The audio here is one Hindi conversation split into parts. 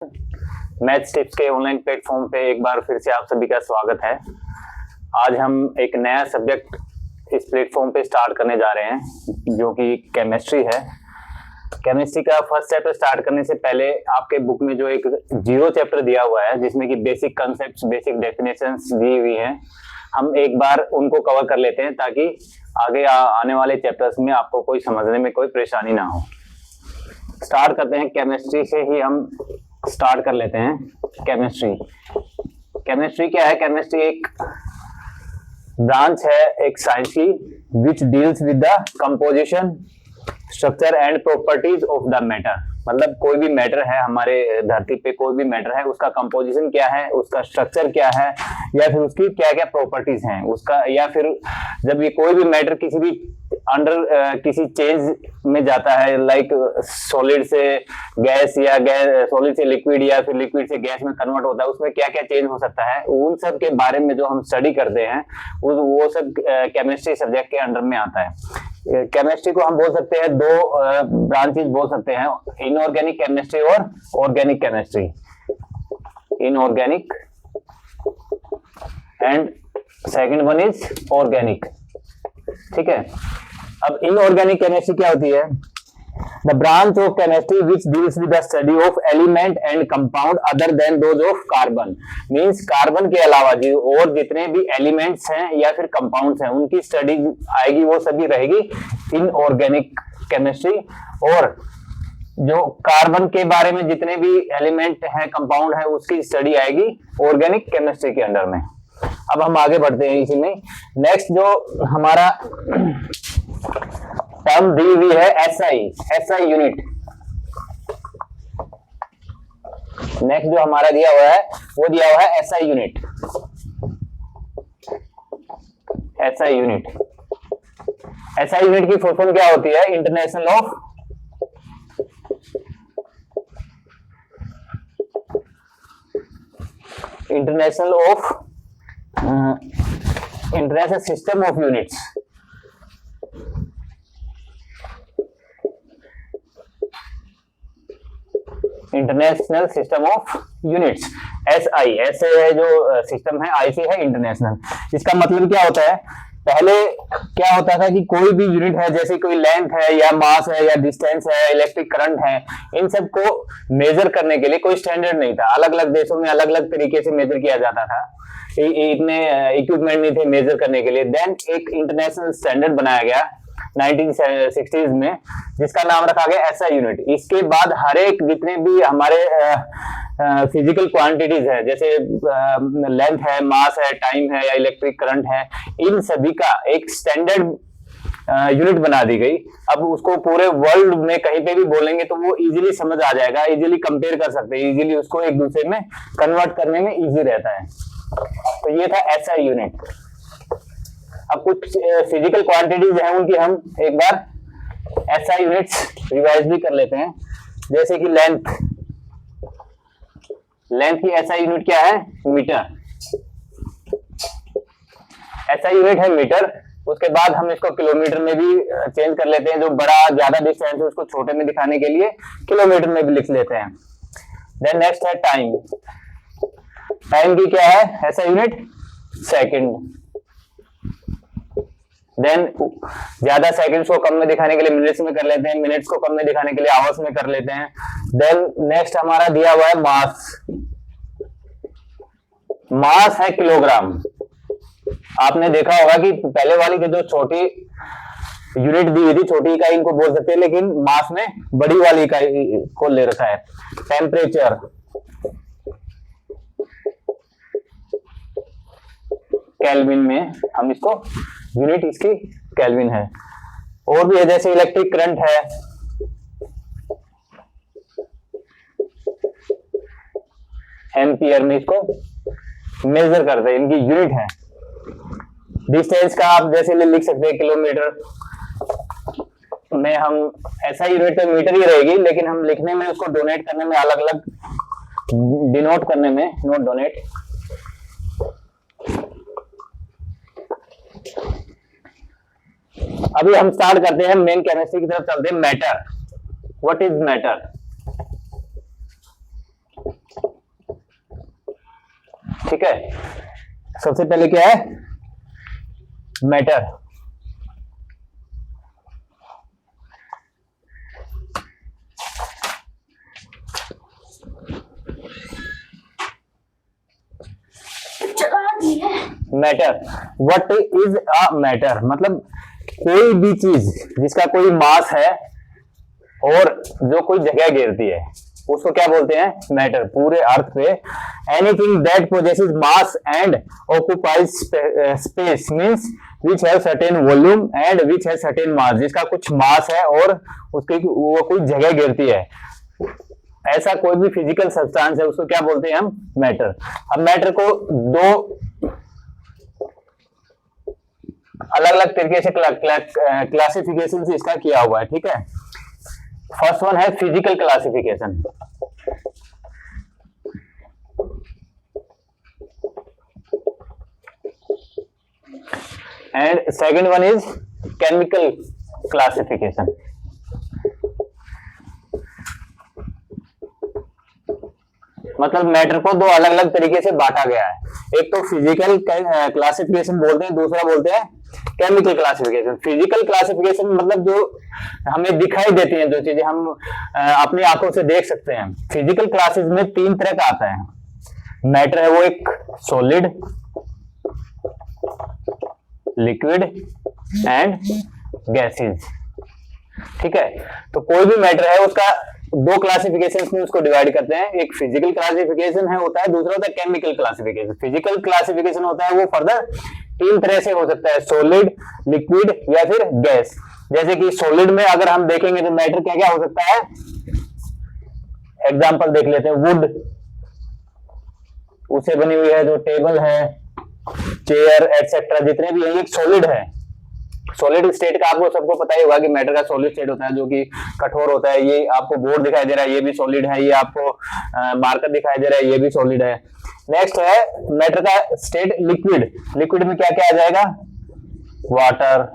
मैथ्स टिप्स के ऑनलाइन प्लेटफॉर्म पे एक बार फिर से आप सभी का स्वागत है। आज हम एक नया सब्जेक्ट इस प्लेटफॉर्म पे स्टार्ट करने जा रहे हैं जो कि केमिस्ट्री है। केमिस्ट्री का फर्स्ट चैप्टर स्टार्ट करने से पहले आपके बुक में जो एक जीरो चैप्टर दिया हुआ है जिसमें कि बेसिक कॉन्सेप्ट्स, बेसिक डेफिनेशंस दी हुई हैं, हम एक बार उनको कवर कर लेते हैं ताकि आगे आने वाले चैप्टर्स में आपको कोई समझने में कोई परेशानी ना हो। स्टार्ट करते हैं केमिस्ट्री से ही, हम स्टार्ट कर लेते हैं। केमिस्ट्री क्या है? केमिस्ट्री एक ब्रांच है एक साइंस की which deals with the composition, structure and properties of the matter. मतलब कोई भी मैटर है हमारे धरती पे, कोई भी मैटर है, उसका कंपोजिशन क्या है, उसका स्ट्रक्चर क्या है, या फिर उसकी क्या क्या प्रॉपर्टीज हैं उसका, या फिर जब ये कोई भी मैटर किसी भी अंडर किसी चेंज में जाता है, लाइक सॉलिड से गैस या गैस सॉलिड से लिक्विड या फिर लिक्विड से गैस में कन्वर्ट होता है, उसमें क्या क्या चेंज हो सकता है, उन सब के बारे में जो हम स्टडी करते हैं वो सब केमिस्ट्री सब्जेक्ट के अंडर में आता है। केमिस्ट्री को हम बोल सकते हैं दो ब्रांचेस बोल सकते हैं, इनऑर्गेनिक केमिस्ट्री और organic chemistry. Inorganic and second one is organic. ठीक है, अब इनऑर्गेनिक केमिस्ट्री क्या होती है? The branch of chemistry which deals with the study of element and compound other than those of carbon, means carbon के अलावा जो और जितने भी एलिमेंट्स हैं या फिर कंपाउंड्स हैं उनकी स्टडी आएगी, वो सभी रहेगी इनऑर्गेनिक केमिस्ट्री। और जो कार्बन के बारे में जितने भी एलिमेंट हैं, कंपाउंड है, उसकी स्टडी आएगी ऑर्गेनिक केमिस्ट्री के अंडर में। अब हम आगे बढ़ते हैं इसी में। नेक्स्ट जो हमारा टर्म दी हुई है एसआई यूनिट। नेक्स्ट जो हमारा दिया हुआ है वो दिया हुआ है एसआई यूनिट। एसआई यूनिट की फुल फॉर्म क्या होती है? International system of units. International system of units, SI. ऐसे है जो सिस्टम है, आई से है इंटरनेशनल। इसका मतलब क्या होता है? पहले क्या होता था कि कोई भी यूनिट है, जैसे कोई लेंथ है या मास है या डिस्टेंस है, इलेक्ट्रिक करंट है, इन सब को मेजर करने के लिए कोई स्टैंडर्ड नहीं था। अलग अलग देशों में अलग अलग तरीके से मेजर किया जाता था, इतने इक्विपमेंट नहीं थे मेजर करने के लिए। देन एक इंटरनेशनल स्टैंडर्ड बनाया गया 1960s में, जिसका नाम रखा गया एसआई यूनिट। इसके बाद हर एक जितने भी हमारे फिजिकल क्वांटिटीज है, जैसे लेंथ है, मास है, टाइम है या इलेक्ट्रिक करंट है, इन सभी का एक स्टैंडर्ड यूनिट बना दी गई। अब उसको पूरे वर्ल्ड में कहीं पे भी बोलेंगे तो वो इजीली समझ आ जाएगा, इजीली कंपेयर कर सकते हैं, इजीली उसको एक दूसरे में कन्वर्ट करने में इजी रहता है। तो ये था एसआई यूनिट। अब कुछ फिजिकल क्वांटिटीज हैं उनकी हम एक बार एसआई यूनिट्स रिवाइज भी कर लेते हैं। जैसे कि लेंथ की एसआई यूनिट क्या है? मीटर। एसआई यूनिट है मीटर। उसके बाद हम इसको किलोमीटर में भी चेंज कर लेते हैं, जो बड़ा ज्यादा डिस्टेंस है उसको छोटे में दिखाने के लिए किलोमीटर में भी लिख लेते हैं। देन नेक्स्ट है टाइम। टाइम की क्या है एसआई यूनिट? सेकंड। देन ज्यादा सेकंड्स को कम में दिखाने के लिए मिनट्स में कर लेते हैं, मिनट्स को कम में दिखाने के लिए आवर्स में कर लेते हैं। देन नेक्स्ट हमारा दिया हुआ है मास। मास है किलोग्राम। आपने देखा होगा कि पहले वाली की जो छोटी यूनिट दी हुई थी, छोटी इकाई इनको बोल सकते हैं, लेकिन मास में बड़ी वाली इकाई को ले रखा है। टेम्परेचर, केल्विन में हम इसको यूनिट इसकी केल्विन है। और भी है, जैसे इलेक्ट्रिक करंट है, एम्पियर में इसको मेजर करते हैं, इनकी यूनिट है। डिस्टेंस का आप जैसे लिख सकते हैं किलोमीटर में, हम ऐसा यूनिट तो मीटर ही रहेगी, लेकिन हम लिखने में उसको डोनेट करने में अलग अलग डिनोट करने में, नोट डोनेट। अभी हम स्टार्ट करते हैं मेन केमिस्ट्री की तरफ चलते हैं। Matter, what is matter? ठीक है, सबसे पहले क्या है, matter. Matter, what is a matter, मतलब कोई भी चीज जिसका कोई मास है और जो कोई जगह घेरती है उसको क्या बोलते हैं, मैटर। पूरे अर्थ pay anything that possesses mass and occupies space means which have certain volume and which have certain मास, जिसका कुछ मास है और उसकी वो कोई जगह घेरती है, ऐसा कोई भी फिजिकल सब्सटेंस है उसको क्या बोलते हैं हम, मैटर। अब मैटर को दो अलग अलग तरीके से क्लासिफिकेशन इसका किया हुआ है, ठीक है। फर्स्ट वन है physical classification, and second one is chemical classification. मतलब मैटर को दो अलग अलग तरीके से बांटा गया है, एक तो फिजिकल क्लासिफिकेशन बोलते हैं, दूसरा बोलते हैं केमिकल क्लासिफिकेशन। फिजिकल क्लासिफिकेशन मतलब जो हमें दिखाई देती हैं, जो चीजें हम अपनी आंखों से देख सकते हैं। फिजिकल क्लासेस में तीन तरह का आता है मैटर, है वो एक सॉलिड, लिक्विड एंड गैसेस, ठीक है। तो कोई भी मैटर है उसका दो क्लासिफिकेशन में उसको डिवाइड करते हैं, एक फिजिकल क्लासिफिकेशन है होता है, दूसरा होता है केमिकल क्लासिफिकेशन। फिजिकल क्लासिफिकेशन होता है वो फर्दर तीन तरह से हो सकता है, सॉलिड, लिक्विड या फिर गैस। जैसे कि सॉलिड में अगर हम देखेंगे तो मैटर क्या क्या हो सकता है, एग्जांपल देख लेते हैं, वुड, उससे बनी हुई है जो टेबल है, चेयर एटसेट्रा, जितने भी है ये सॉलिड है। सॉलिड स्टेट का आपको सबको पता ही होगा कि मैटर का सॉलिड स्टेट होता है जो कि कठोर होता है। ये आपको बोर्ड दिखाई दे रहा है, ये भी सॉलिड है। ये आपको मार्कर दिखाई दे रहा है, ये भी सॉलिड है। नेक्स्ट है मैटर का स्टेट लिक्विड। लिक्विड में क्या क्या आ जाएगा, वाटर,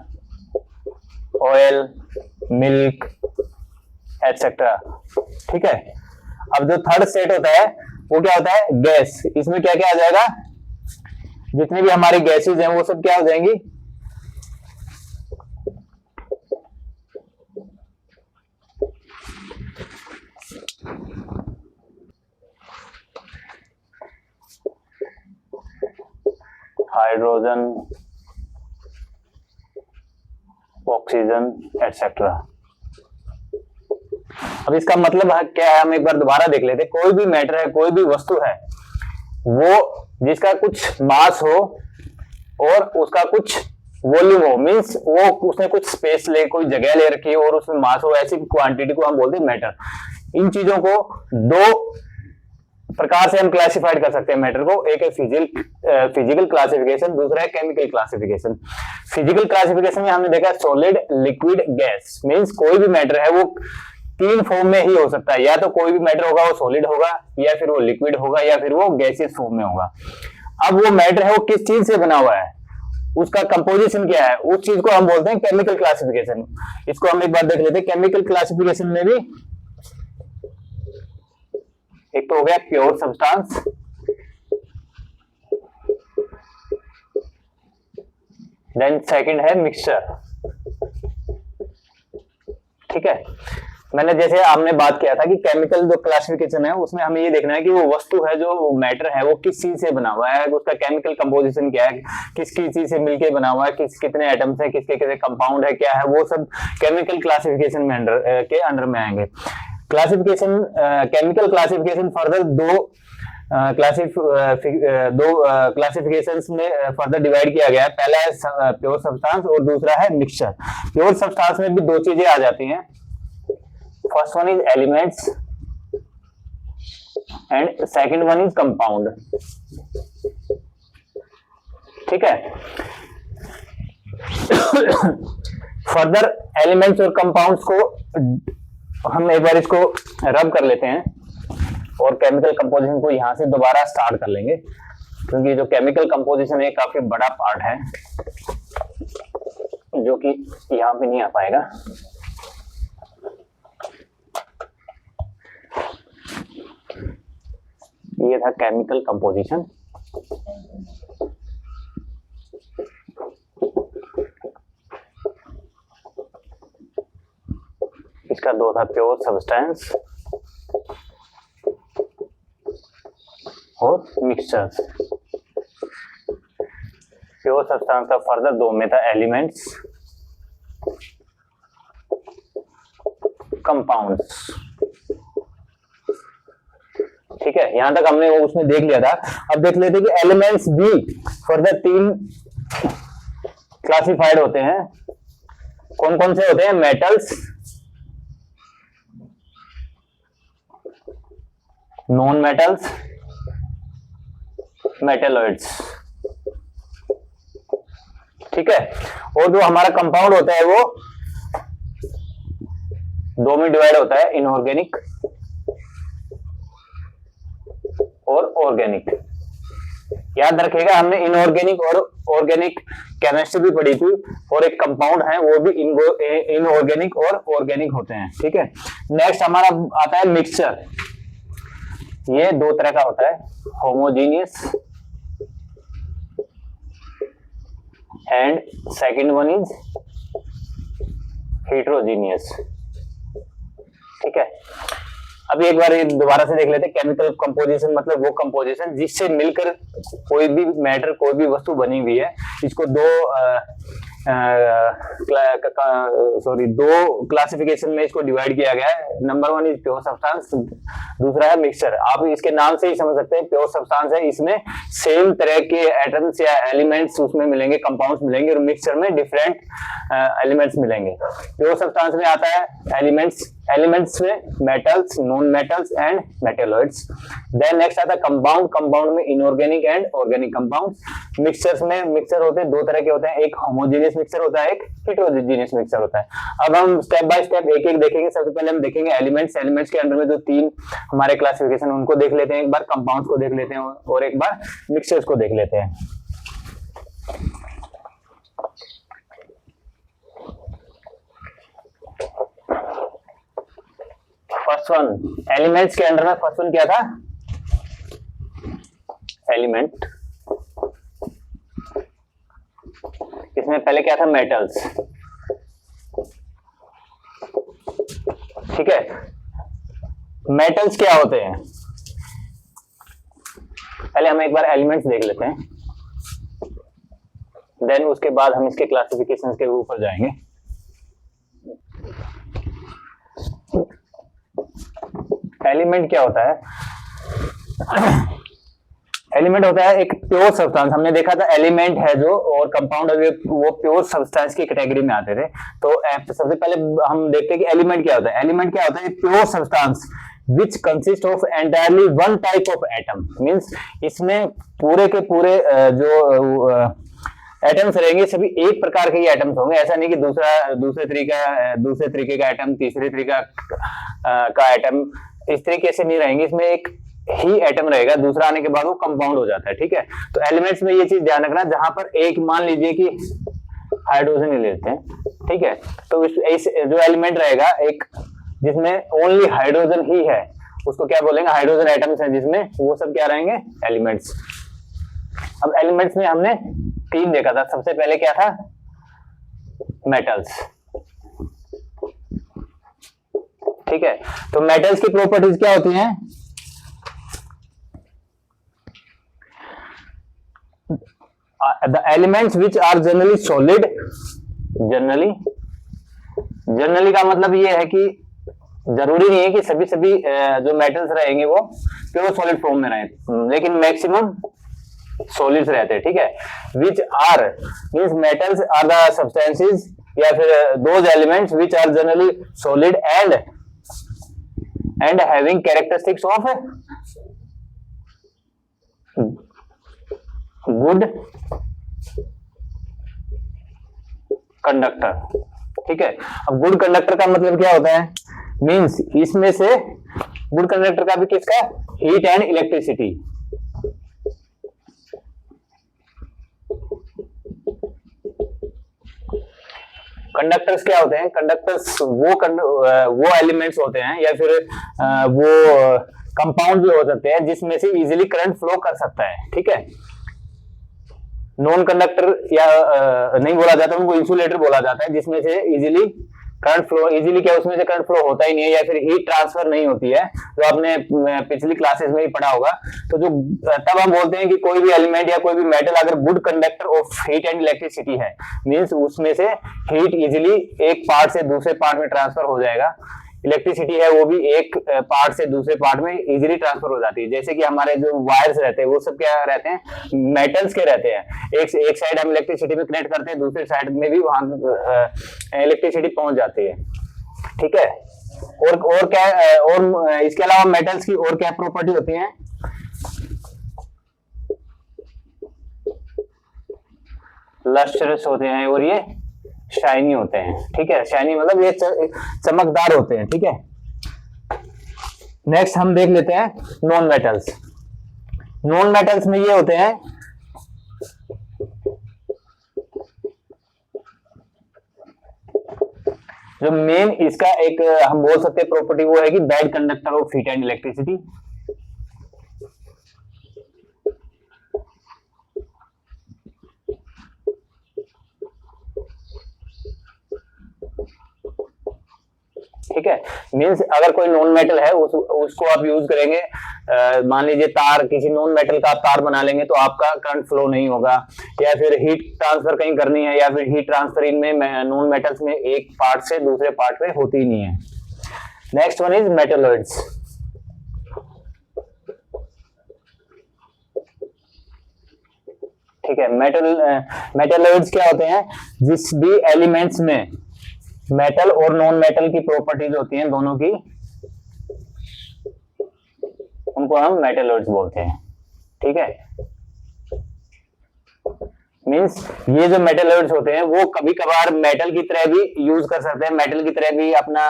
ऑयल, मिल्क एटसेट्रा, ठीक है। अब जो थर्ड स्टेट होता है वो क्या होता है, गैस। इसमें क्या क्या आ जाएगा, जितनी भी हमारी गैसेज हैं वो सब क्या हो जाएंगी, हाइड्रोजन, ऑक्सीजन एटसेट्रा। अब इसका मतलब क्या है, हम एक बार दोबारा देख लेते हैं। कोई भी मैटर है, कोई भी वस्तु है, वो जिसका कुछ मास हो और उसका कुछ वॉल्यूम हो, मींस वो उसने कुछ स्पेस ले, कोई जगह ले रखी है और उसमें मास हो, ऐसी क्वांटिटी को हम बोलते हैं मैटर। इन चीजों को दो प्रकार से हम क्लासिफाइड कर सकते हैं मैटर को, एक है फिजिकल क्लासिफिकेशन, दूसरा है केमिकल क्लासिफिकेशन। फिजिकल क्लासिफिकेशन में हमने देखा सॉलिड, लिक्विड, गैस। मींस कोई भी मैटर है वो तीन फॉर्म में ही हो सकता है, या तो कोई भी मैटर होगा वो सॉलिड होगा, या फिर वो लिक्विड होगा, या फिर वो गैसियस फॉर्म में होगा। अब वो मैटर है वो किस चीज से बना हुआ है, उसका कंपोजिशन क्या है, उस चीज को हम बोलते हैं केमिकल क्लासिफिकेशन। इसको हम एक बार देख लेते हैं। केमिकल क्लासिफिकेशन में भी एक तो हो गया प्योर सब्सटेंस, देन सेकंड है मिक्सचर, ठीक है। मैंने जैसे आपने बात किया था कि केमिकल जो क्लासिफिकेशन है उसमें हमें ये देखना है कि वो वस्तु है, जो मैटर है वो किस चीज से बना हुआ है, उसका केमिकल कंपोजिशन क्या है, किसकी चीज से मिलके बना हुआ है, कितने एटम्स हैं, किसके कितने कंपाउंड है, क्या है, वो सब केमिकल क्लासिफिकेशन में अंडर में आएंगे। क्लासिफिकेशन, केमिकल क्लासिफिकेशन फर्दर दो क्लासिफिकेशंस में फर्दर डिवाइड किया गया है। पहला है प्योर सब्सटेंस और दूसरा है मिक्सचर। प्योर सब्सटेंस में भी दो चीजें आ जाती हैं, first one is elements and second one is compound, ठीक है। फर्दर एलिमेंट्स और कंपाउंड्स को हम एक बार इसको रब कर लेते हैं और केमिकल कंपोजिशन को यहां से दोबारा स्टार्ट कर लेंगे, क्योंकि जो केमिकल कंपोजिशन है काफी बड़ा पार्ट है जो कि यहां पे नहीं आ पाएगा। ये था केमिकल कंपोजिशन। इसका 2 था प्योर सब्सटेंस और मिक्सचर्स। प्योर सब्सटेंस का फर्दर 2 में था एलिमेंट्स, कंपाउंड्स। ठीक है, यहां तक हमने वो उसमें देख लिया था। अब देख लेते कि एलिमेंट्स भी फर्दर 3 क्लासिफाइड होते हैं। कौन कौन से होते हैं? Metals, non metals, metalloids. ठीक है, और जो हमारा कंपाउंड होता है वो 2 में डिवाइड होता है, इनऑर्गेनिक और ऑर्गेनिक। याद रखिएगा, हमने इनऑर्गेनिक और ऑर्गेनिक केमिस्ट्री भी पढ़ी थी, और एक कंपाउंड है वो भी इनऑर्गेनिक और ऑर्गेनिक होते हैं। ठीक है, नेक्स्ट हमारा आता है मिक्सचर। ये 2 तरह का होता है, homogeneous and second one is heterogeneous. ठीक है, अभी एक बार ये दोबारा से देख लेते हैं। केमिकल कंपोजिशन मतलब वो कंपोजिशन जिससे मिलकर कोई भी मैटर, कोई भी वस्तु बनी हुई है। इसको 2 क्लासिफिकेशन में इसको डिवाइड किया गया है। नंबर 1 इज प्योर सब्सटेंस, दूसरा है मिक्सचर। आप इसके नाम से ही समझ सकते हैं, प्योर सब्सटेंस है, इसमें सेम तरह के एटम्स या एलिमेंट्स उसमें मिलेंगे, कंपाउंड्स मिलेंगे, और मिक्सचर में डिफरेंट एलिमेंट्स मिलेंगे। प्योर सब्सटेंस में आता है एलिमेंट्स में metals, non metals and metalloids. Then next आता है कंपाउंड। कंपाउंड में inorganic and organic compounds. Mixtures में मिक्सचर होते हैं 2 तरह के होते हैं, एक होमोजेनियस मिक्सचर होता है, एक हेटेरोजेनियस मिक्सचर होता है। अब हम स्टेप बाय स्टेप एक एक देखेंगे। सबसे पहले हम देखेंगे एलिमेंट्स। एलिमेंट्स के अंदर में जो 3 हमारे क्लासिफिकेशन उनको देख लेते हैं, एक बार कंपाउंड्स को देख लेते हैं और एक बार मिक्सचर्स को देख लेते हैं। फर्स्ट वन एलिमेंट्स के अंडर में फर्स्ट वन क्या था? एलिमेंट। इसमें पहले क्या था? मेटल्स। ठीक है, मेटल्स क्या होते हैं? पहले हम एक बार एलिमेंट्स देख लेते हैं, देन उसके बाद हम इसके क्लासिफिकेशंस के ऊपर जाएंगे। एलिमेंट क्या होता है? एलिमेंट होता है एक प्योर सब्सटेंस। हमने देखा था एलिमेंट है जो और कंपाउंड है वो प्योर सब्सटेंस की कैटेगरी में आते थे। तो सबसे पहले हम देखते हैं कि एलिमेंट क्या होता है। एलिमेंट क्या होता है? Pure substance which consist of entirely one type of atom. Means इसमें पूरे के पूरे जो एटम्स रहेंगे सभी एक प्रकार के ही एटम्स होंगे। ऐसा नहीं कि दूसरे तरीके का एटम, तीसरे तरीका का एटम, इस तरीके से नहीं रहेंगे। इसमें एक ही एटम रहेगा, दूसरा आने के बाद वो कंपाउंड हो जाता है। ठीक है, तो एलिमेंट्स में ये चीज ध्यान रखना, जहां पर एक मान लीजिए कि हाइड्रोजन ही लेते हैं। ठीक है, तो इस जो एलिमेंट रहेगा एक जिसमें ओनली हाइड्रोजन ही है, उसको क्या बोलेंगे? हाइड्रोजन एटम्स हैं जिसमें, वो सब क्या रहेंगे? एलिमेंट्स। अब एलिमेंट्स में हमने 3 देखा था। सबसे पहले क्या था? मेटल्स। ठीक है, तो मेटल्स की प्रॉपर्टीज क्या होती हैं? The elements which are generally solid, generally का मतलब ये है कि जरूरी नहीं है कि सभी जो मेटल्स रहेंगे वो प्योर सॉलिड फॉर्म में रहे, लेकिन मैक्सिमम सॉलिड्स रहते हैं। ठीक है, which are means metals are the substances या फिर those elements which are generally solid and having characteristics of good conductor. ठीक है, अब गुड कंडक्टर का मतलब क्या होता है? मींस इसमें से गुड कंडक्टर का भी किसका? Heat and electricity. कंडक्टर्स क्या होते हैं? कंडक्टर्स वो एलिमेंट्स होते हैं या फिर वो कंपाउंड भी हो सकते हैं जिसमें से इजीली करंट फ्लो कर सकता है। ठीक है, नॉन कंडक्टर या नहीं बोला जाता, उनको इंसुलेटर बोला जाता है, जिसमें से इजीली करंट फ्लो इजीली क्या उसमें से करंट फ्लो होता ही नहीं है, या फिर हीट ट्रांसफर नहीं होती है, जो आपने पिछली क्लासेस में ही पढ़ा होगा। तो जो तब हम बोलते हैं कि कोई भी एलिमेंट या कोई भी मेटल अगर good conductor of heat and electricity है, मींस उसमें से हीट इजीली एक पार्ट से दूसरे पार्ट में ट्रांसफर हो जाएगा, इलेक्ट्रिसिटी है वो भी एक पार्ट से दूसरे पार्ट में इजीली ट्रांसफर हो जाती है। जैसे कि हमारे जो वायर्स रहते हैं वो सब क्या रहते हैं, मेटल्स के रहते हैं। एक साइड हम इलेक्ट्रिसिटी में कनेक्ट करते हैं, दूसरे साइड में भी वहां इलेक्ट्रिसिटी पहुंच जाती है, ठीक है। और क्या, और इसके अलावा मेटल्स की और क्या प्रॉपर्टी होती है, लस्ट्रस होते हैं और ये शाइनी होते हैं, ठीक है। शाइनी मतलब ये चमकदार होते हैं, ठीक है। नेक्स्ट हम देख लेते हैं नॉन मेटल्स। नॉन मेटल्स में ये होते हैं, जो मेन इसका एक हम बोल सकते हैं प्रॉपर्टी वो है कि bad conductor of heat and electricity. ठीक है, मींस अगर कोई नॉन मेटल है उसको आप यूज करेंगे, मान लीजिए तार, किसी नॉन मेटल का आप तार बना लेंगे तो आपका करंट फ्लो नहीं होगा, या फिर हीट ट्रांसफर कहीं करनी है, या फिर हीट ट्रांसफर इनमें नॉन मेटल्स में एक पार्ट से दूसरे पार्ट में होती ही नहीं है। Next one is metalloids. ठीक है, मेटलॉइड्स क्या होते हैं, जिस भी एलिमेंट्स में मेटल और नॉन मेटल की प्रॉपर्टीज होती हैं दोनों की, उनको हम मेटलॉइड्स बोलते हैं, ठीक है। मींस ये जो मेटलॉइड्स होते हैं वो कभी कभार मेटल की तरह भी यूज कर सकते हैं, मेटल की तरह भी अपना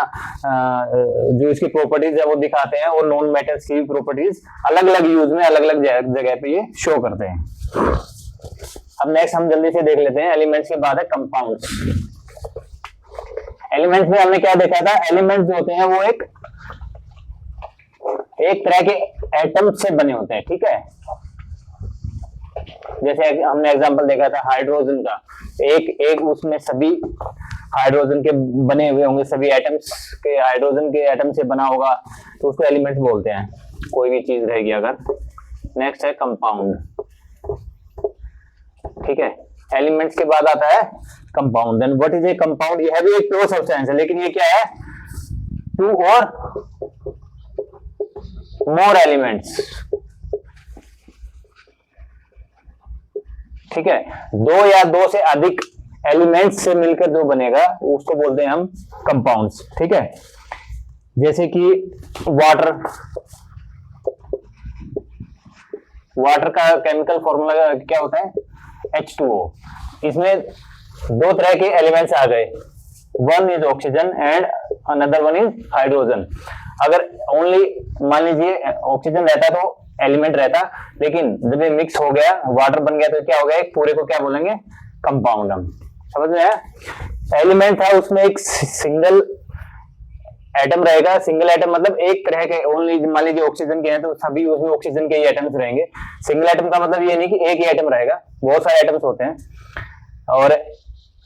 जो इसकी प्रॉपर्टीज है वो दिखाते हैं, और नॉन मेटल्स की प्रॉपर्टीज अलग अलग यूज में अलग अलग जगह पे ये शो करते हैं। अब नेक्स्ट हम जल्दी से देख लेते हैं एलिमेंट्स के बाद है कंपाउंड्स। एलिमेंट्स में हमने क्या देखा था, एलिमेंट्स जो होते हैं वो एक तरह के एटम से बने होते हैं, ठीक है। जैसे हमने एग्जांपल देखा था हाइड्रोजन का, एक उसमें सभी हाइड्रोजन के बने हुए होंगे, सभी एटम्स के हाइड्रोजन के एटम से बना होगा, तो उसको एलिमेंट्स बोलते हैं, कोई भी चीज रहेगी अगर। नेक्स्ट है कंपाउंड, ठीक है। एलिमेंट्स के बाद आता है compound. Then what is a compound, यह भी एक प्योर सब्सटेंस है, लेकिन ये क्या है, टू और मोर एलिमेंट्स, ठीक है। दो या दो से अधिक एलिमेंट्स से मिलकर जो बनेगा उसको बोलते हैं हम कंपाउंड्स, ठीक है। जैसे कि वाटर का केमिकल फॉर्मूला क्या होता है, H2O। इसमें दो तरह के एलिमेंट्स आ गए, one is oxygen and another one is hydrogen. अगर ओनली मान लीजिए ऑक्सीजन रहता तो एलिमेंट रहता, लेकिन जब ये मिक्स हो गया, वाटर बन गया, तो क्या हो गया, एक पूरे को क्या बोलेंगे, कंपाउंड। हम समझ में आया, एलिमेंट था उसमें एक सिंगल एटम रहेगा, सिंगल एटम मतलब एक तरह के, ओनली मान लीजिए ऑक्सीजन के हैं तो सभी उसमें ऑक्सीजन के ही एटम्स रहेंगे। सिंगल एटम का मतलब ये नहीं कि एक ही एटम रहेगा, बहुत सारे एटम्स होते हैं, और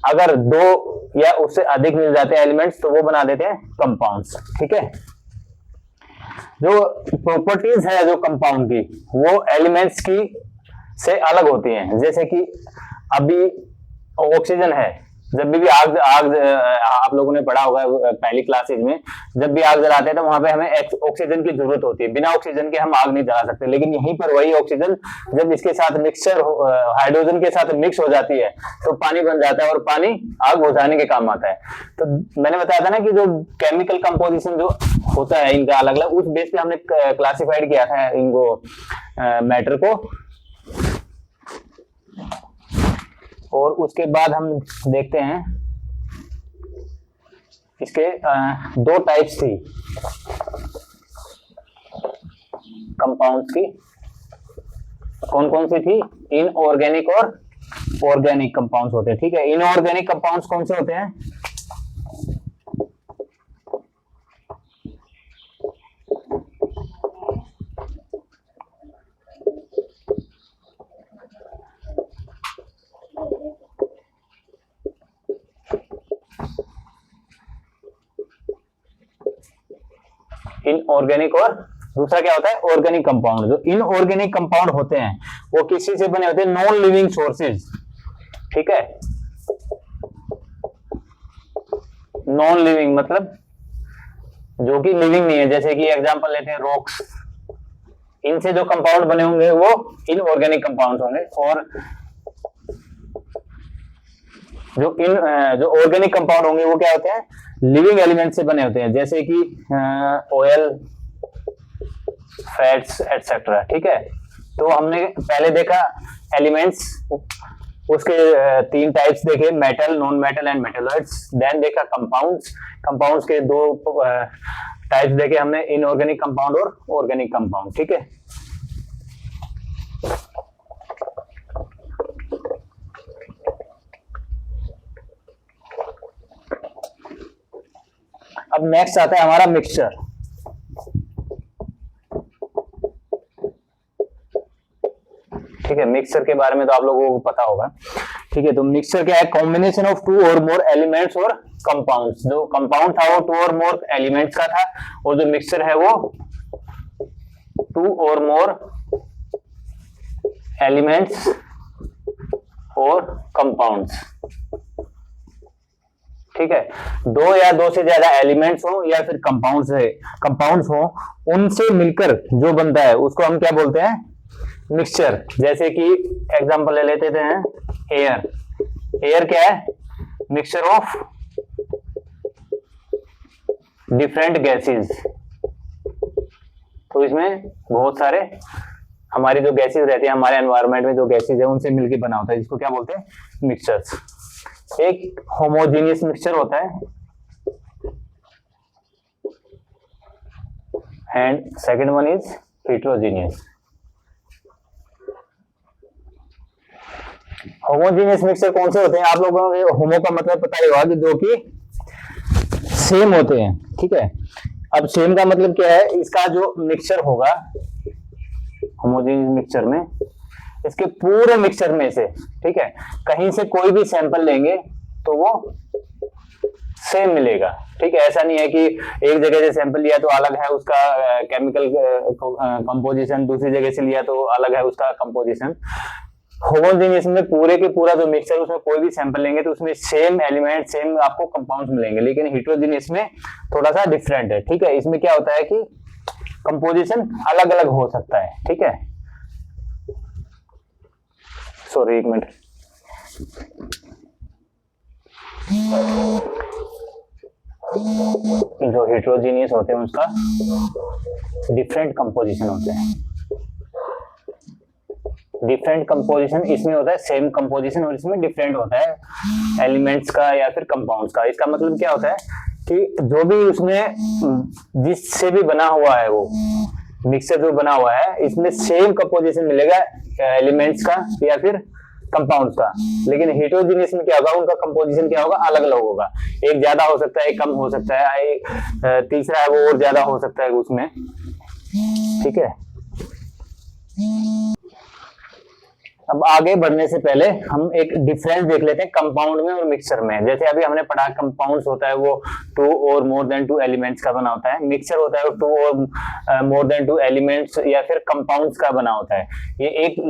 अगर दो या उससे अधिक मिल जाते हैं एलिमेंट्स तो वो बना देते हैं कंपाउंड्स, ठीक है। जो प्रॉपर्टीज है जो कंपाउंड की, वो एलिमेंट्स की से अलग होती हैं। जैसे कि अभी ऑक्सीजन है, जब भी आग आप लोगों ने पढ़ा होगा पहली क्लासेज में, जब भी आग जलाते हैं तो वहां पे हमें ऑक्सीजन की जरूरत होती है, बिना ऑक्सीजन के हम आग नहीं जला सकते। लेकिन यहीं पर वही ऑक्सीजन जब इसके साथ मिक्सचर हाइड्रोजन के साथ मिक्स हो जाती है तो पानी बन जाता है, और पानी आग बुझाने के काम आता है। तो मैंने बताया था ना कि जो केमिकल कंपोजिशन जो होता है इनका अलग अलग, उस बेस पे हमने क्लासिफाइड किया था इनको, मैटर को। और उसके बाद हम देखते हैं इसके दो टाइप्स थी कंपाउंड्स की, कौन कौन सी थी, इनऑर्गेनिक और ऑर्गेनिक कंपाउंड्स होते हैं, ठीक है। इनऑर्गेनिक कंपाउंड्स कौन से होते हैं, इनऑर्गेनिक और दूसरा क्या होता है ऑर्गेनिक कंपाउंड। जो इनऑर्गेनिक कंपाउंड होते हैं वो किसी से बने होते हैं नॉन लिविंग सोर्सेज, ठीक है। नॉन लिविंग मतलब जो कि लिविंग नहीं है, जैसे कि एग्जांपल लेते हैं रॉक्स, इनसे जो कंपाउंड बने होंगे वो इनऑर्गेनिक कंपाउंड होंगे। और जो ऑर्गेनिक कंपाउंड होंगे वो क्या होते हैं लिविंग एलिमेंट से बने होते हैं, जैसे कि ऑयल, फैट्स एटसेट्रा, ठीक है। तो हमने पहले देखा एलिमेंट्स, उसके तीन टाइप्स देखे, metal, non metal and metalloids. Then देखा कंपाउंड्स, कंपाउंड्स के दो टाइप्स देखे हमने, इनऑर्गेनिक कंपाउंड और ऑर्गेनिक कंपाउंड, ठीक है। अब नेक्स्ट आता है हमारा मिक्सचर, ठीक है। मिक्सचर के बारे में तो आप लोगों को पता होगा, ठीक है। तो मिक्सचर क्या है, कॉम्बिनेशन ऑफ टू और मोर एलिमेंट्स और कंपाउंड्स। जो कंपाउंड था वो टू और मोर एलिमेंट्स का था, और जो मिक्सचर है वो टू और मोर एलिमेंट्स और कंपाउंड्स, ठीक है। दो या दो से ज्यादा एलिमेंट्स हो या फिर कंपाउंड्स हो, उनसे मिलकर जो बनता है उसको हम क्या बोलते हैं मिक्सचर। जैसे कि एग्जांपल ले लेते हैं एयर। एयर क्या है मिक्सचर ऑफ डिफरेंट गैसेस। तो इसमें बहुत सारे हमारी जो गैसेस रहती है हमारे एनवायरनमेंट में, जो गैसेस है उनसे मिलकर बना होता है, जिसको क्या बोलते हैं मिक्सचर्स। एक होमोजेनियस मिक्सचर होता है and second one is heterogeneous. Homogeneous mixture कौन से होते हैं, आप लोगों को होमो का मतलब पता ही होगा कि जो कि सेम होते हैं, ठीक है। अब सेम का मतलब क्या है, इसका जो मिक्सचर होगा होमोजेनियस मिक्सचर में, इसके पूरे मिक्सचर में से, ठीक है, कहीं से कोई भी सैंपल लेंगे तो वो सेम मिलेगा, ठीक है। ऐसा नहीं है कि एक जगह से सैंपल लिया तो अलग है उसका केमिकल कंपोजिशन, दूसरी जगह से लिया तो अलग है उसका कंपोजिशन। होमोजेनियस में पूरे के पूरा जो मिक्सचर, उसमें कोई भी सैंपल लेंगे तो उसमें सेम एलिमेंट, सेम आपको कंपाउंड्स मिलेंगे। लेकिन हेटेरोजेनियस में थोड़ा सा डिफरेंट है, ठीक है। इसमें क्या होता है कि कंपोजिशन अलग अलग हो सकता है, ठीक है। सॉरी एक मिनट, जो हेटेरोजेनियस होते हैं उसका डिफरेंट कंपोजिशन होते हैं। डिफरेंट कंपोजिशन इसमें होता है सेम कंपोजिशन, और इसमें डिफरेंट होता है एलिमेंट्स का या फिर कंपाउंड्स का। इसका मतलब क्या होता है कि जो भी उसमें जिससे भी बना हुआ है वो मिक्सचर जो बना हुआ है, इसमें सेम कंपोजिशन मिलेगा एलिमेंट्स का या फिर कंपाउंड्स का। लेकिन हेटेरोजेनियस में क्या होगा, उनका कंपोजिशन क्या होगा, अलग अलग होगा। एक ज्यादा हो सकता है, एक कम हो सकता है, तीसरा है वो और ज्यादा हो सकता है उसमें, ठीक है। अब आगे बढ़ने से पहले हम एक डिफरेंस देख लेते हैं कंपाउंड में और मिक्सचर में। जैसे अभी हमने पढ़ा कंपाउंड्स होता है वो टू और मोर देन टू एलिमेंट्स का बना होता है, मिक्सचर होता है वो टू और मोर देन टू एलिमेंट्स या फिर कंपाउंड्स का बना होता है। ये एक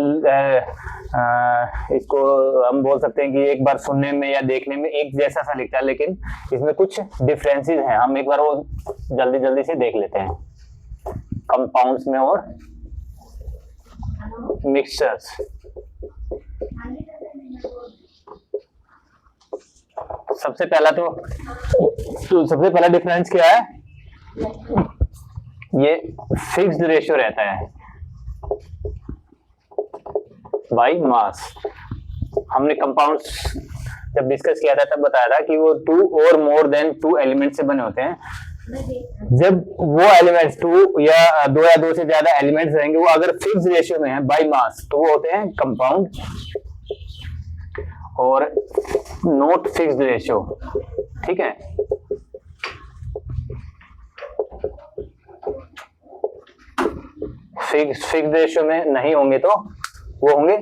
इसको हम बोल सकते हैं कि एक बार सुनने में या देखने में एक जैसा सा लिखता है, लेकिन इसमें कुछ डिफरेंसेस हैं। हम एक बार वो जल्दी जल्दी से देख लेते हैं कंपाउंड्स में और मिक्सचर्स। सबसे पहला डिफरेंस क्या है, ये फिक्स्ड रेशियो रहता है बाय मास। हमने कंपाउंड्स जब डिस्कस किया था तब बताया था कि वो टू और मोर देन टू एलिमेंट से बने होते हैं। जब वो एलिमेंट्स टू या दो से ज्यादा एलिमेंट्स रहेंगे, वो अगर फिक्स रेशियो में है बाय मास, तो वो होते हैं कंपाउंड। और नॉट फिक्स्ड रेशियो, ठीक है, फिक्स्ड रेशियो में नहीं होंगे तो वो होंगे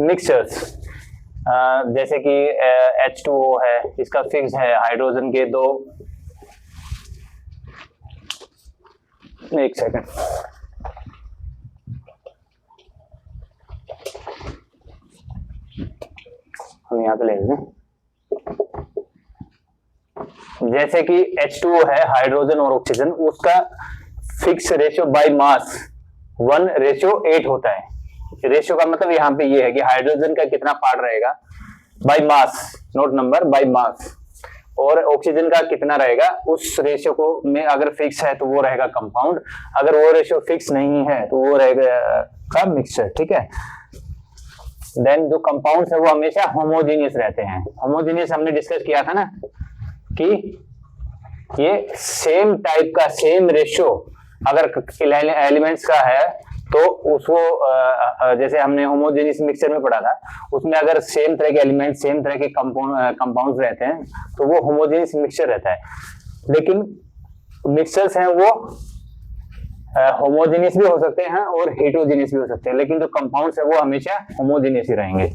मिक्सचर्स। जैसे कि H2O है, इसका फिक्स है, हाइड्रोजन के दो एक सेकंड, हम यहाँ पे ले लेंगे। जैसे कि H2O है, हाइड्रोजन और ऑक्सीजन, उसका फिक्स रेशियो बाय मास 1:8 होता है। रेशियो का मतलब यहाँ पे ये है कि हाइड्रोजन का कितना पार्ट रहेगा by mass, note number, by mass, और ऑक्सीजन का कितना रहेगा उस रेशियो को में अगर फिक्स है तो वो रहेगा कंपाउंड, अगर वो रेशियो फिक्स नहीं है तो वो रहेगा का मिक्सचर। ठीक है, देन जो कंपाउंड्स है वो हमेशा होमोजेनियस रहते हैं। होमोजेनियस हमने डिस्कस किया था ना कि ये सेम टाइप का सेम रेशियो अगर एलिमेंट्स का है तो उसको जैसे हमने होमोजेनियस मिक्सचर में पढ़ा था, उसमें अगर सेम तरह के एलिमेंट सेम तरह के कंपाउंड्स रहते हैं तो वो होमोजेनियस मिक्सचर रहता है। लेकिन मिक्सचर्स हैं वो होमोजेनियस भी हो सकते हैं और हेटेरोजेनियस भी हो सकते हैं, लेकिन जो कंपाउंड्स है वो हमेशा होमोजेनियस ही रहेंगे।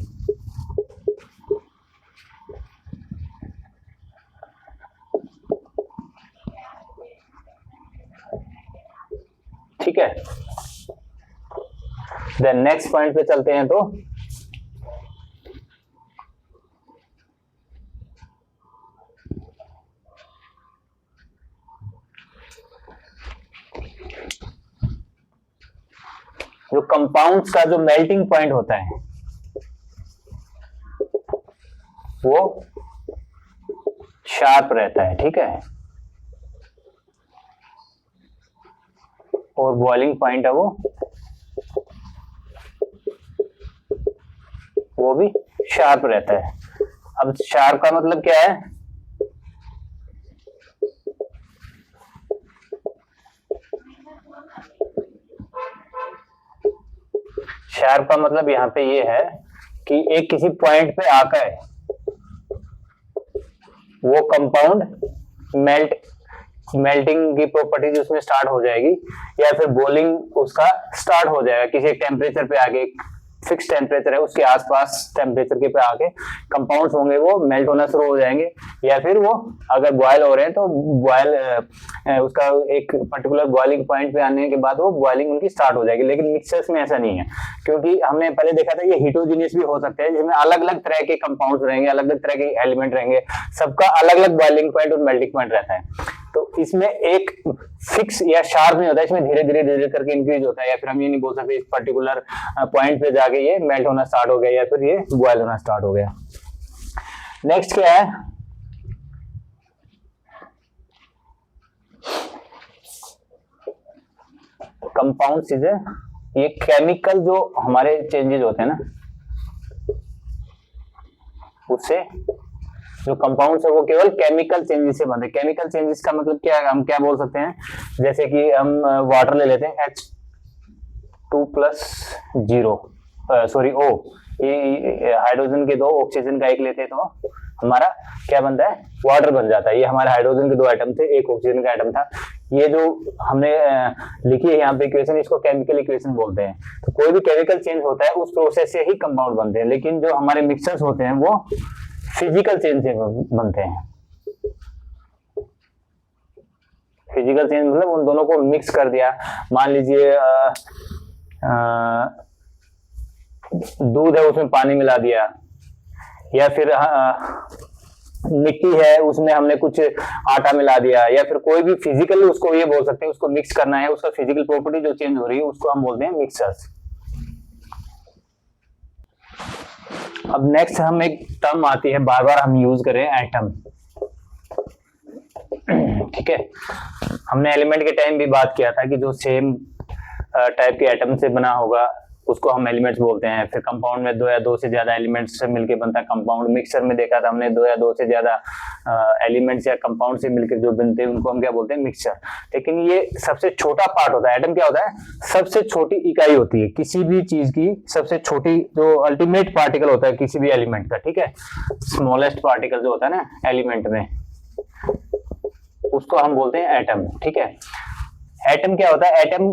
ठीक है, देन नेक्स्ट पॉइंट पे चलते हैं। तो जो कंपाउंड्स का जो मेल्टिंग पॉइंट होता है वो शार्प रहता है। ठीक है, और बॉइलिंग पॉइंट है वो भी शार्प रहता है। अब शार्प का मतलब क्या है, शार्प का मतलब यहाँ पे ये है कि एक किसी पॉइंट पे आकर वो कंपाउंड मेल्टिंग की प्रॉपर्टीज उसमें स्टार्ट हो जाएगी, या फिर बॉइलिंग उसका स्टार्ट हो जाएगा किसी एक टेम्परेचर पे आके, फिक्स टेम्परेचर है उसके आसपास टेम्परेचर के पे आके कंपाउंड्स होंगे वो मेल्ट होना शुरू हो जाएंगे, या फिर वो अगर बॉयल हो रहे हैं तो बॉयल उसका एक पर्टिकुलर बॉइलिंग पॉइंट पे आने के बाद वो बॉइलिंग उनकी स्टार्ट हो जाएगी। लेकिन मिक्सचर्स में ऐसा नहीं है, क्योंकि हमने पहले देखा था ये हेटेरोजेनियस भी हो सकते हैं, जिसमें अलग अलग तरह के कंपाउंड्स रहेंगे, अलग अलग तरह के एलिमेंट रहेंगे, सबका अलग अलग बॉइलिंग पॉइंट और मेल्टिंग पॉइंट रहता है। तो इसमें एक फिक्स या शार्प नहीं होता, इसमें धीरे धीरे धीरे करके इंक्रीज होता है, या फिर हम ये नहीं बोल सकते इस पर्टिकुलर पॉइंट पे जाके ये मेल्ट होना स्टार्ट हो गया या फिर ये बॉयल होना स्टार्ट हो गया। नेक्स्ट क्या है, कंपाउंड चीजें, ये केमिकल जो हमारे चेंजेस होते हैं ना, उससे जो कंपाउंड्स है वो केवल केमिकल चेंजेस से बनते हैं। केमिकल चेंजेस का मतलब क्या है, हम क्या बोल सकते हैं, जैसे कि हम वाटर ले लेते हैं H2+0 ये हाइड्रोजन के दो, ऑक्सीजन का एक लेते हैं तो हमारा क्या बनता है, वाटर बन जाता है। ये हमारे हाइड्रोजन के दो एटम थे, एक ऑक्सीजन का एटम था। ये जो हमने लिखी है यहाँ पे इक्वेशन, इसको केमिकल इक्वेशन बोलते हैं। तो कोई भी केमिकल चेंज होता है उस प्रोसेस से ही कंपाउंड बनते हैं, लेकिन जो हमारे मिक्सचर्स होते हैं वो फिजिकल चेंज से बनते हैं। फिजिकल चेंज मतलब उन दोनों को मिक्स कर दिया, मान लीजिए दूध है उसमें पानी मिला दिया, या फिर मिट्टी है उसमें हमने कुछ आटा मिला दिया, या फिर कोई भी फिजिकल, उसको ये बोल सकते हैं उसको मिक्स करना है, उसका फिजिकल प्रॉपर्टी जो चेंज हो रही है उसको हम बोलते हैं मिक्सचर्स। अब नेक्स्ट हम एक टर्म आती है बार बार हम यूज करें, एटम। ठीक है, हमने एलिमेंट के टाइम भी बात किया था कि जो सेम टाइप के एटम से बना होगा उसको हम एलिमेंट्स बोलते हैं। फिर कंपाउंड में दो या दो से ज्यादा एलिमेंट्स से मिलकर बनता है कंपाउंड। मिक्सचर में देखा था हमने दो या दो से ज्यादा एलिमेंट्स या कंपाउंड से मिलकर जो बनते हैं उनको हम क्या बोलते हैं, मिक्सचर। लेकिन ये सबसे छोटा पार्ट होता है। एटम क्या होता है, सबसे छोटी इकाई होती है किसी भी चीज की, सबसे छोटी जो अल्टीमेट पार्टिकल होता है किसी भी एलिमेंट का। ठीक है, स्मॉलेस्ट पार्टिकल जो होता है ना एलिमेंट में, उसको हम बोलते हैं एटम। ठीक है, एटम क्या होता है, एटम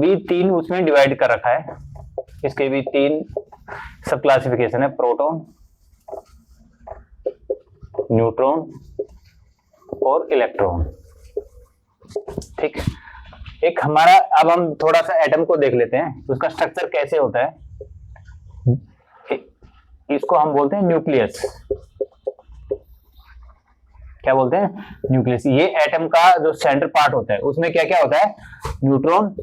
भी तीन उसमें डिवाइड कर रखा है, इसके भी तीन सब क्लासिफिकेशन है, प्रोटॉन, न्यूट्रॉन और इलेक्ट्रॉन। ठीक, एक हमारा, अब हम थोड़ा सा एटम को देख लेते हैं, उसका स्ट्रक्चर कैसे होता है। इसको हम बोलते हैं न्यूक्लियस। क्या बोलते हैं? न्यूक्लियस। ये एटम का जो सेंटर पार्ट होता है उसमें क्या क्या होता है? न्यूट्रॉन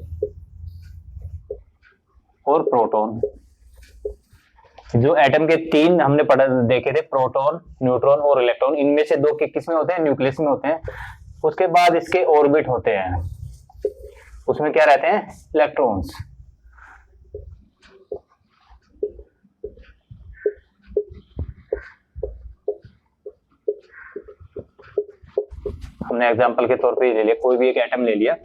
और प्रोटॉन। जो एटम के तीन हमने पढ़ा देखे थे, प्रोटॉन, न्यूट्रॉन और इलेक्ट्रॉन, इनमें से दो किस में होते हैं? न्यूक्लियस में होते हैं। उसके बाद इसके ऑर्बिट होते हैं, उसमें क्या रहते हैं? इलेक्ट्रॉन्स। हमने एग्जांपल के तौर पे ले लिया, कोई भी एक एटम ले लिया,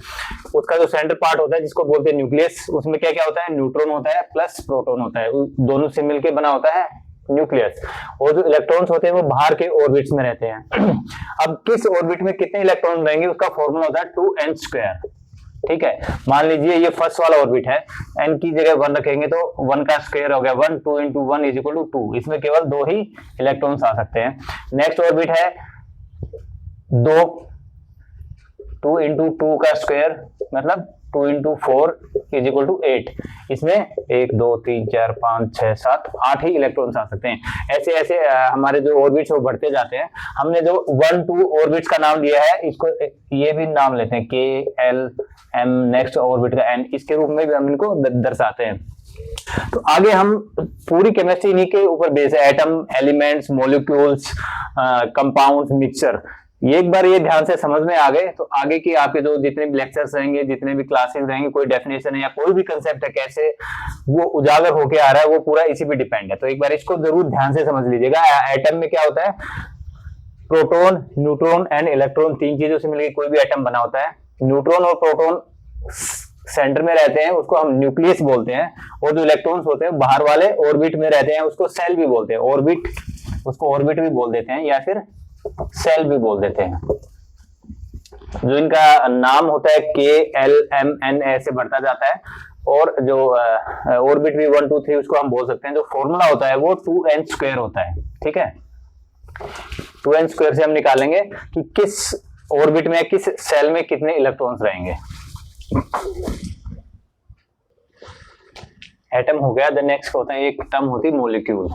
उसका जो सेंटर पार्ट होता है जिसको बोलते हैं न्यूक्लियस, उसमें क्या क्या होता है? न्यूट्रॉन होता है प्लस प्रोटॉन होता है, दोनों से मिलके बना होता है न्यूक्लियस। और जो इलेक्ट्रॉन्स होते हैं वो बाहर के ऑर्बिट्स में रहते हैं। अब किस ऑर्बिट में कितने इलेक्ट्रॉन रहेंगे उसका फॉर्मूला होता है 2n²। ठीक है, मान लीजिए ये फर्स्ट वाला ऑर्बिट है, n की जगह 1 रखेंगे तो 1 का स्क्वायर हो गया 1, 2 इंटू 1 इज इक्वल टू 2। इसमें केवल 2 ही इलेक्ट्रॉन्स आ सकते हैं। नेक्स्ट ऑर्बिट है 2 इंटू 2 का स्क्वायर मतलब 2 इंटू 4 इज इक्वल टू 8। इसमें 1 2 3 4 5 6 7 8 ही इलेक्ट्रॉन्स आ सकते हैं। ऐसे ऐसे हमारे जो ऑर्बिट्स वो बढ़ते जाते हैं। हमने जो 1 2 ऑर्बिट्स का नाम लिया है, इसको ये भी नाम लेते हैं के एल एम, नेक्स्ट ऑर्बिट का एन, इसके रूप में भी हम इनको दर्शाते हैं। तो आगे हम पूरी केमिस्ट्री इन्हीं के ऊपर बेस है, atom, elements, molecules, compounds, mixture. ये एक बार ये ध्यान से समझ में आ गए तो आगे की आपके जो जितने भी लेक्चर्स रहेंगे, जितने भी क्लासेस रहेंगे, कोई डेफिनेशन है या कोई भी कंसेप्ट है, कैसे वो उजागर होके आ रहा है, वो पूरा इसी पे डिपेंड है। तो एक बार इसको जरूर ध्यान से समझ लीजिएगा। एटम में क्या होता है? प्रोटॉन, न्यूट्रॉन एंड इलेक्ट्रॉन, तीन चीजों से मिलकर कोई भी एटम बना होता है। न्यूट्रॉन और प्रोटॉन सेंटर में रहते हैं, उसको हम न्यूक्लियस बोलते हैं। और जो इलेक्ट्रॉन्स होते हैं बाहर वाले ऑर्बिट में रहते हैं, उसको सेल भी बोलते हैं। ऑर्बिट, उसको ऑर्बिट भी बोल देते हैं या फिर सेल भी बोल देते हैं। जो इनका नाम होता है के एल एम एन ऐसे बढ़ता जाता है। और जो ऑर्बिट भी 1 2 3 उसको हम बोल सकते हैं। जो फॉर्मूला होता है वो 2n² होता है। ठीक है, 2n² से हम निकालेंगे कि किस ऑर्बिट में, किस सेल में कितने इलेक्ट्रॉन्स रहेंगे। एटम हो गया। द नेक्स्ट होता है, एक टर्म होती है मॉलिक्यूल।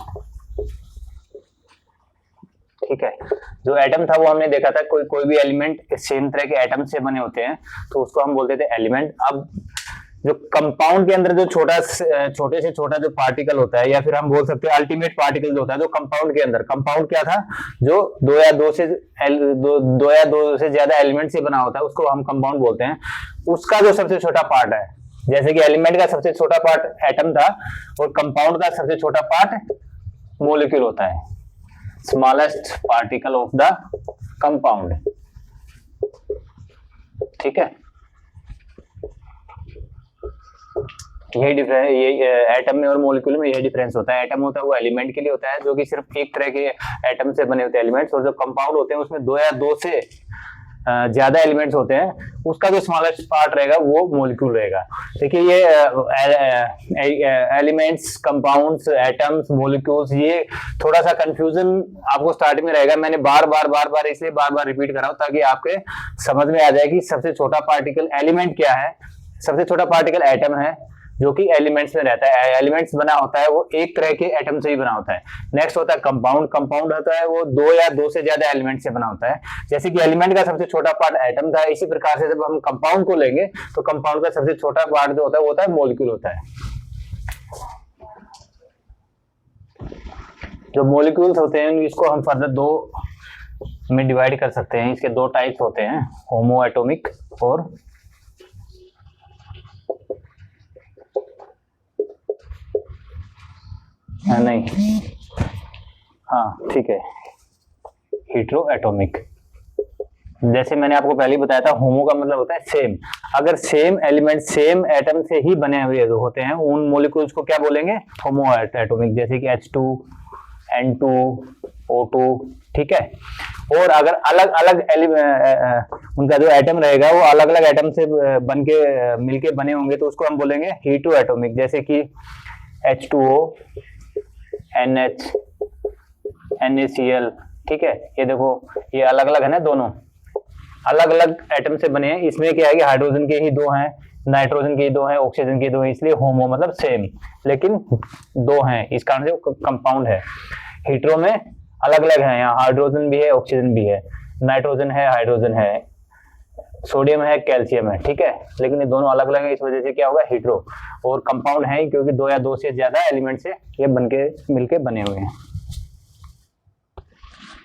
ठीक है, जो एटम था वो हमने देखा था, कोई भी एलिमेंट सेम तरह के एटम से बने होते हैं तो उसको हम बोलते थे एलिमेंट। अब जो कंपाउंड के अंदर जो छोटे से छोटा जो पार्टिकल होता है, या फिर हम बोल सकते हैं अल्टीमेट पार्टिकल जो होता है, जो कंपाउंड के अंदर, कंपाउंड क्या था? जो दो या दो से ज्यादा एलिमेंट से बना होता है उसको हम कंपाउंड बोलते हैं। उसका जो सबसे छोटा पार्ट है, जैसे कि एलिमेंट का सबसे छोटा पार्ट एटम था और कंपाउंड का सबसे छोटा पार्ट मॉलिक्यूल होता है, smallest particle of the compound. ठीक है, यही डिफरेंस, ये एटम में और मॉलिक्यूल में यही डिफरेंस होता है। एटम होता है वो एलिमेंट के लिए होता है, जो कि सिर्फ एक तरह के एटम से बने होते हैं एलिमेंट्स। और जो कंपाउंड होते हैं उसमें दो या दो से ज्यादा एलिमेंट्स होते हैं, उसका जो स्मॉलेस्ट पार्ट रहेगा वो मॉलिक्यूल रहेगा। देखिए ये एलिमेंट्स, कंपाउंड्स, एटम्स, मॉलिक्यूल्स, ये थोड़ा सा कंफ्यूजन आपको स्टार्ट में रहेगा। मैंने बार बार इसलिए बार बार रिपीट कर रहा हूं ताकि आपके समझ में आ जाए कि सबसे छोटा पार्टिकल एलिमेंट क्या है। सबसे छोटा पार्टिकल एटम है जो कि एलिमेंट्स में रहता है। एलिमेंट्स बना होता है वो एक तरह के एटम से ही बना होता है। नेक्स्ट होता है कंपाउंड। कंपाउंड होता है वो दो या दो से ज्यादा एलिमेंट से बना होता है। जैसे कि एलिमेंट का सबसे छोटा पार्ट एटम था, इसी प्रकार से जब हम कंपाउंड को लेंगे तो कंपाउंड का सबसे छोटा पार्ट जो होता है वो होता है मॉलिक्यूल होता है। जो मॉलिक्यूल्स होते हैं इसको हम फर्दर दो में डिवाइड कर सकते हैं। इसके दो टाइप्स होते हैं, होमो एटॉमिक और नहीं, हाँ ठीक है, हेटेरो एटॉमिक। जैसे मैंने आपको पहले ही बताया था, होमो का मतलब होता है सेम। अगर सेम एलिमेंट सेम एटम से ही बने हुए जो होते हैं उन मॉलिक्यूल्स को क्या बोलेंगे? होमो एटॉमिक। जैसे कि H2, N2, O2। ठीक है, और अगर अलग अलग उनका जो एटम रहेगा वो अलग अलग एटम से बन के मिलके बने होंगे तो उसको हम बोलेंगे हेटेरो एटॉमिक। जैसे कि H2O, NH, NaCl। ठीक है, ये देखो ये अलग अलग है ना दोनों, अलग अलग एटम से बने हैं। इसमें क्या है कि हाइड्रोजन के ही दो हैं, नाइट्रोजन के दो हैं, ऑक्सीजन के दो हैं, इसलिए होमो मतलब सेम, लेकिन दो हैं, इस कारण से कंपाउंड है। हीट्रो में अलग अलग है, यहाँ हाइड्रोजन भी है, ऑक्सीजन भी है, नाइट्रोजन है, हाइड्रोजन है, सोडियम है, कैल्शियम है, ठीक है, लेकिन ये दोनों अलग अलग है, इस वजह से क्या होगा हेट्रो। और कंपाउंड है क्योंकि दो या दो से ज्यादा एलिमेंट से ये बनके मिलके बने हुए हैं।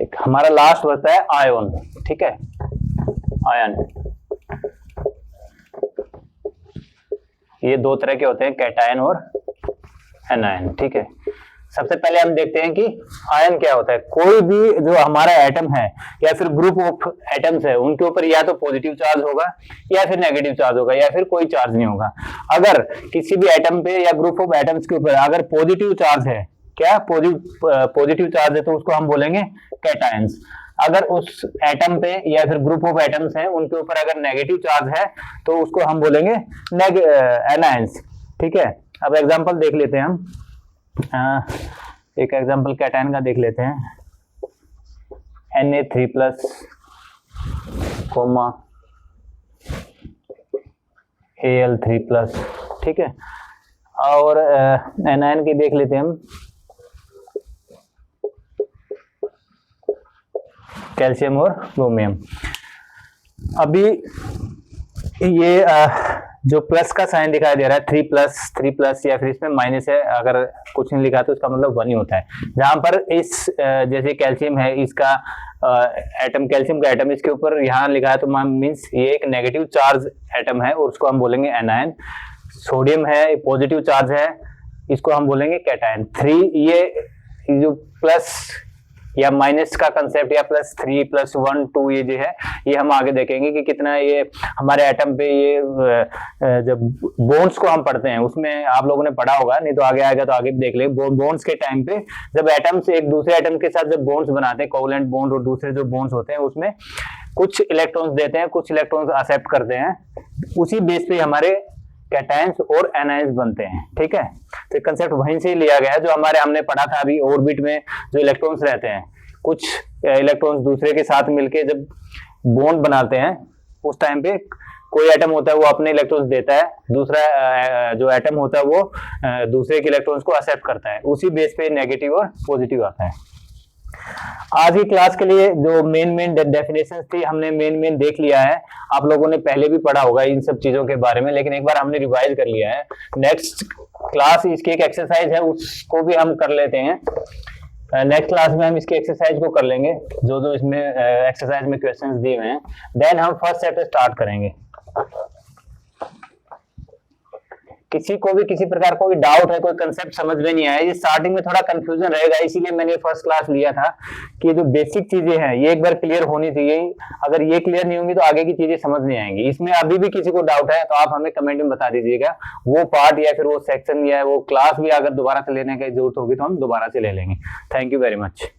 एक हमारा लास्ट बचता है आयन, ठीक है, आयन। ये दो तरह के होते हैं, कैटायन और एनायन, ठीक है। सबसे पहले हम देखते हैं कि आयन क्या होता है। कोई भी जो हमारा एटम है या फिर ग्रुप ऑफ एटम्स है, उनके ऊपर या तो पॉजिटिव चार्ज होगा या फिर नेगेटिव चार्ज होगा या फिर कोई चार्ज नहीं होगा। अगर किसी भी एटम पे या ग्रुप ऑफ एटम्स के ऊपर अगर पॉजिटिव चार्ज है, क्या पॉजिटिव चार्ज है, तो उसको हम बोलेंगे कैटायंस। अगर उस एटम पे या फिर ग्रुप ऑफ एटम्स हैं उनके ऊपर अगर नेगेटिव चार्ज है तो उसको हम बोलेंगे एनायंस, ठीक है। अब एग्जांपल देख लेते हैं हम, एक एग्जांपल कैटायन का देख लेते हैं, Na3+ Al3+, ठीक है। और एनायन की देख लेते हैं हम, कैल्शियम और ब्रोमियम। अभी ये जो प्लस का साइन दिखाई दे रहा है 3+, या फिर इसमें माइनस है, अगर कुछ नहीं लिखा तो इसका मतलब 1 ही होता है। जहां पर इस जैसे कैल्शियम है, इसका एटम, कैल्शियम का एटम इसके ऊपर यहाँ लिखा है तो मीन्स ये एक नेगेटिव चार्ज एटम है और उसको हम बोलेंगे एनायन। सोडियम है, पॉजिटिव चार्ज है, इसको हम बोलेंगे कैटायन। 3 ये जो प्लस या माइनस का कंसेप्ट या +3 +1 2 ये जो है, ये हम आगे देखेंगे कि कितना ये हमारे एटम पे ये जब बॉन्ड्स को हम पढ़ते हैं उसमें आप लोगों ने पढ़ा होगा, नहीं तो आगे आएगा तो आगे भी देख लेंगे। बॉन्ड्स के टाइम पे जब एटम्स एक दूसरे एटम के साथ जब बॉन्ड्स बनाते हैं, कोवलेंट बॉन्ड और दूसरे जो बॉन्ड्स होते हैं उसमें कुछ इलेक्ट्रॉन्स देते हैं, कुछ इलेक्ट्रॉन्स एक्सेप्ट करते हैं, उसी बेस पे हमारे कैटायंस और एनायंस बनते हैं, ठीक है। तो कंसेप्ट वहीं से लिया गया है जो हमने पढ़ा था अभी। ऑर्बिट में जो इलेक्ट्रॉन्स रहते हैं, कुछ इलेक्ट्रॉन्स दूसरे के साथ मिलके जब बॉन्ड बनाते हैं उस टाइम पे कोई एटम होता है वो अपने इलेक्ट्रॉन्स देता है, दूसरा जो एटम होता है वो दूसरे के इलेक्ट्रॉन्स को एक्सेप्ट करता है, उसी बेस पे नेगेटिव और पॉजिटिव आता है। आज की क्लास के लिए जो मेन डेफिनेशंस थी हमने मेन देख लिया है। आप लोगों ने पहले भी पढ़ा होगा इन सब चीजों के बारे में, लेकिन एक बार हमने रिवाइज कर लिया है। नेक्स्ट क्लास इसकी एक एक्सरसाइज है, उसको भी हम कर लेते हैं। नेक्स्ट क्लास में हम इसकी एक्सरसाइज को कर लेंगे, जो इसमें एक्सरसाइज में क्वेश्चंस दिए हुए हैं। देन हम फर्स्ट चैप्टर स्टार्ट करेंगे। किसी को भी किसी प्रकार कोई डाउट है, कोई कंसेप्ट समझ में नहीं आया, ये स्टार्टिंग में थोड़ा कंफ्यूजन रहेगा, इसीलिए मैंने फर्स्ट क्लास लिया था कि जो बेसिक चीजें हैं ये एक बार क्लियर होनी चाहिए। अगर ये क्लियर नहीं होंगी तो आगे की चीजें समझ नहीं आएंगी। इसमें अभी भी किसी को डाउट है तो आप हमें कमेंट में बता दीजिएगा, वो पार्ट या फिर वो सेक्शन या वो क्लास भी अगर दोबारा से लेने की जरूरत होगी तो हम दोबारा से ले लेंगे। Thank you very much.